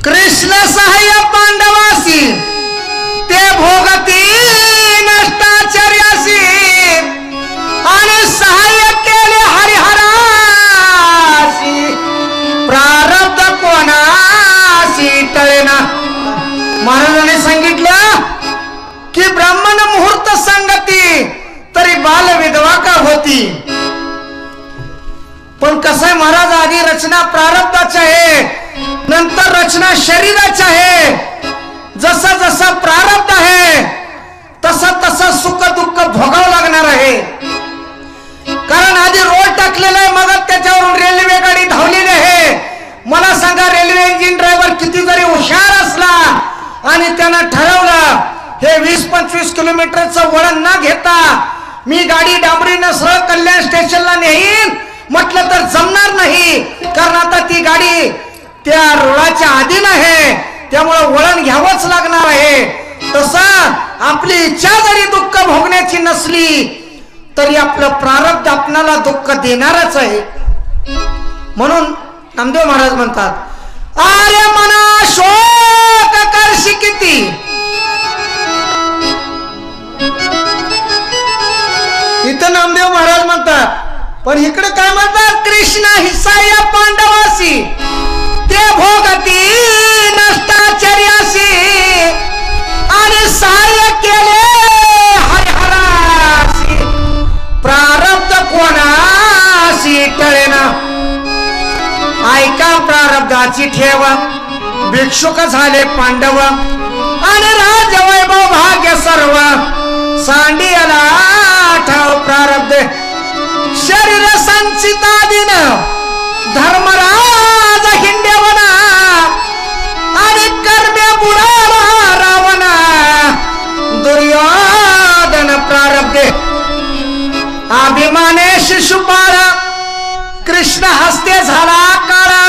कृष्ण सहाय्य पांडवासी ते भोगती नष्टाचार्यासी आणि सहाय्य केले हरिहरासी प्रारब्ध कोणासी टळेना। महाराजांनी सांगितलं की ब्राह्मण मुहूर्त संगती तरी बाल विधवा का होती। पण कसं आहे महाराज, आधी रचना प्रारब्धाची आहे, नंतर रचना शरीराची आहे। जसा जसा प्रारब्ध आहे तसा तसा सुख दुःख भोगावं लागणार आहे। कारण आधी रोड टाकलेला आहे, मग त्याच्यावरून रेल्वे गाडी धावलेली आहे। मला सांगा, रेल्वे इंजिन ड्रायव्हर किती जरी हुशार असला आणि त्यानं ठरवलं हे 20-25 किलोमीटरचं वळण न घेता मी गाडी डांबरीनं सरळ कल्याण स्टेशनला नेईन म्हटलं तर जमणार नाही। कारण आता ती गाडी त्या रुळाच्या अधीन आहे, त्यामुळे वळण घ्यावंच लागणार आहे। तसं आपली इच्छा जरी दुःख भोगण्याची नसली तरी आपलं प्रारब्ध आपणाला दुःख देणारच आहे। म्हणून नामदेव महाराज म्हणतात, अरे मना शोक करशी किती, इथं नामदेव महाराज म्हणतात। पण इकडे काय म्हणतात, कृष्ण हिसाय पांडवासी ते भोगती नष्टाचार्यासी आणि सहाय्य केले हरिहरासी प्रारब्ध कोणासी टळेना। ऐका प्रारब्धाची ठेव, भिक्षुक झाले पांडव आणि राजवैभव भाग्य सर्व सांडियाला ठाव प्रारब्ध शरीर संचितादीन धर्मराज हिंडेवना आणि कर्मे बुडाला रावणा दुर्योधन प्रारब्धे अभिमाने शिशुपाळ कृष्ण हस्ते झाला काळा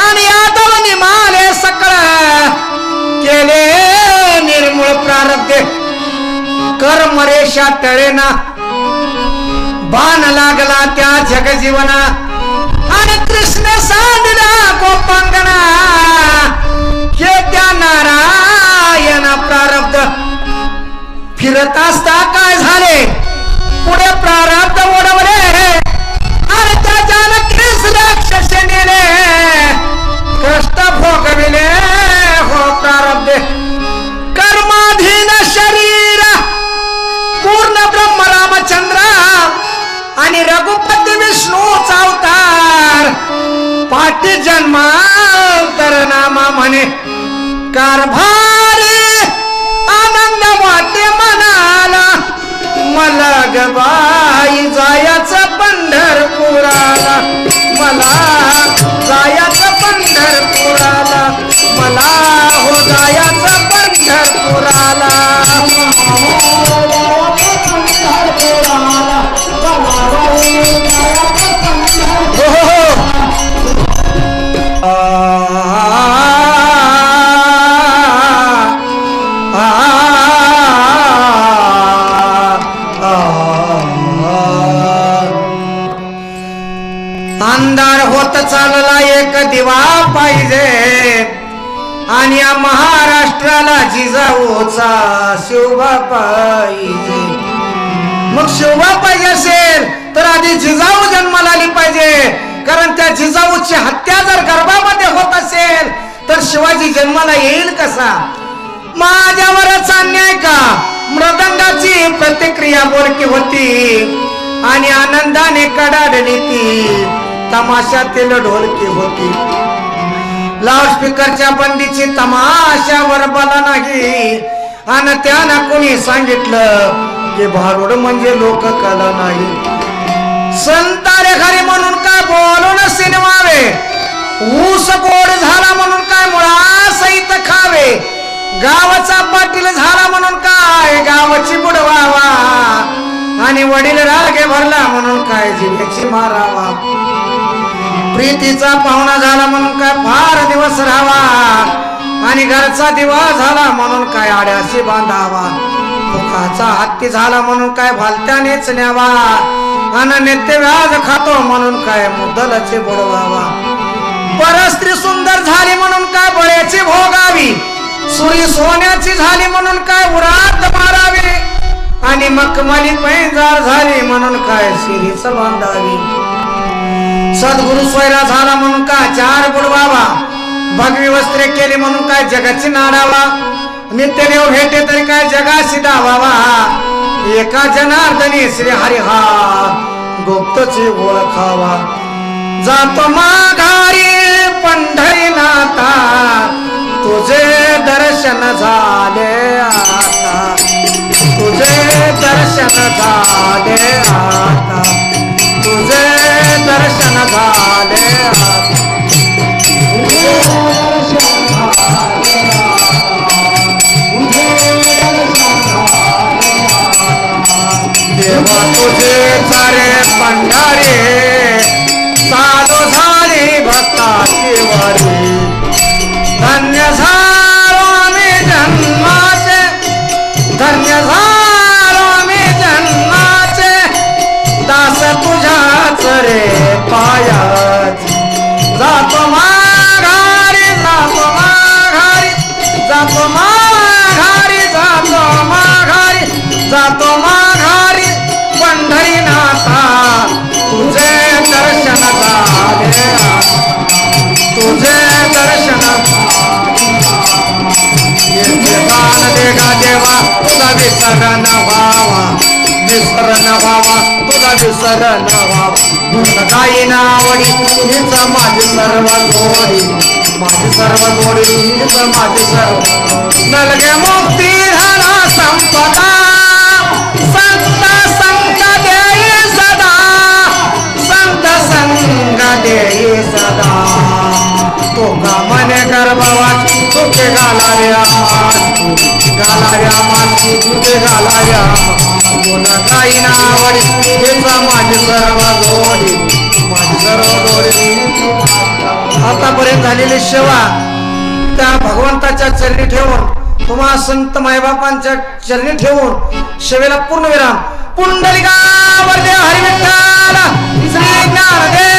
आणि यादव निमाले सकळ केले निर्मूळ प्रारब्धे कर्मरेषा टळेना बाण लागला त्या जगजीवना आणि कृष्ण सांडला गोपांगना हे त्या नारायण प्रारब्ध फिरत असता काय झाले पुढे प्रारब्ध ओढवले आणि त्याच्याला कृष्ण राक्षस नेले कष्ट भोगविले हो प्रारब्ध कर्माधीन शरीर पूर्ण ब्रह्म रामचंद्र आणि रघुपती विष्णूचा अवतार पाटी जन्मांतर नामा म्हणे कारभारी आनंद वाटे मनाला मला ग बाई जायचं पंढरपुराला मला जायचं पंढरपुराला मला हो जायचं पंढरपुराला अंधार होत चालला एक दिवा पाहिजे आणि या महाराष्ट्राला जिजाऊचा शोभा पाहिजे। मग शोभा पाहिजे असेल तर आधी जिजाऊ जन्माला आली पाहिजे। कारण त्या जिजाऊची हत्या जर गर्भामध्ये होत असेल तर शिवाजी जन्माला येईल कसा। माझ्यावरच अन्याय का मृदंगाची प्रतिक्रिया बोलकी होती आणि आनंदाने कडाडली ती तमाशातील ढोलकी होती। लाऊडस्पीकरच्या बंदीची तमाशावर बला नाही आणि त्यानं कोणी सांगितलं की भारुड म्हणजे लोककला नाही। संतारे खरी म्हणून काय बोलून सिनेमावे ऊस गोड झाला म्हणून काय मुळा सहित खावे गावाचा पाटील झाला म्हणून काय गावाची बुडवावा आणि वडील रागे भरला म्हणून काय जिभेची मारावा प्रीतीचा पाहुणा झाला म्हणून काय फार दिवस राहावा आणि घरचा दिवा झाला म्हणून काय आड्याशी बांधावा मुखाचा हत्ती झाला म्हणून काय भालत्यानेच न्यावा आणि नित्य व्याज खातो म्हणून काय मुद्दलचे बुडवावा परस्त्री सुंदर झाली म्हणून काय बळे सुरी सोन्याची झाली म्हणून काय उरात मारावी आणि मखमली पैंजार झाली म्हणून काय शिरीच बांधावी सद्गुरु स्वैरा झाला म्हणून काय चार बुडवावा भगवी वस्त्रे केली म्हणून काय जगाची नाडावा नित्यदेव भेटे तरी काय जगाशी दावावा एका जनार्दनी श्री हरी हा गुप्तची ओळखावा जातो माघारी पंढरीनाथा तुझे दर्शन झाले आता तुझे दर्शन झाले आता तुझे दर्शन झाले आता देवा तुझे सारे पंढारे चालू झाली भक्ताची वारी धन्य झालो मी जन्माचे धन्य झालो मी जन्माचे दास तुझ्याच रे पायाची जातो माघारी जातो माघारी जातो माघारी जातो माघारी जातो माघारी पंढरीनाथा तुझे दर्शन झाले तुझे दर्शन दान देगा देवा तुझा विसरण भावा विसरण भावा तुझा विसरण भावा काही नावडी हीच माझी सर्व जोडी माझी सर्व जोडी हीच माझी सर्व नलगे मुक्ती धना संपदा संत संग देई सदा संत संग देई सदा तो का मने गर्भवा तुके गाला रे आमास तुके गाला रे कोणा काही नावडी हेच माझी सर्व जोडी माझी सर्व जोडी आतापर्यंत झालेली सेवा त्या भगवंताच्या चरणी ठेवून तुम्हा संत मायबापांच्या चरणी ठेवून सेवेला पूर्ण विराम पुंडलिका वरदे हरी विठ्ठल श्री ज्ञानदेव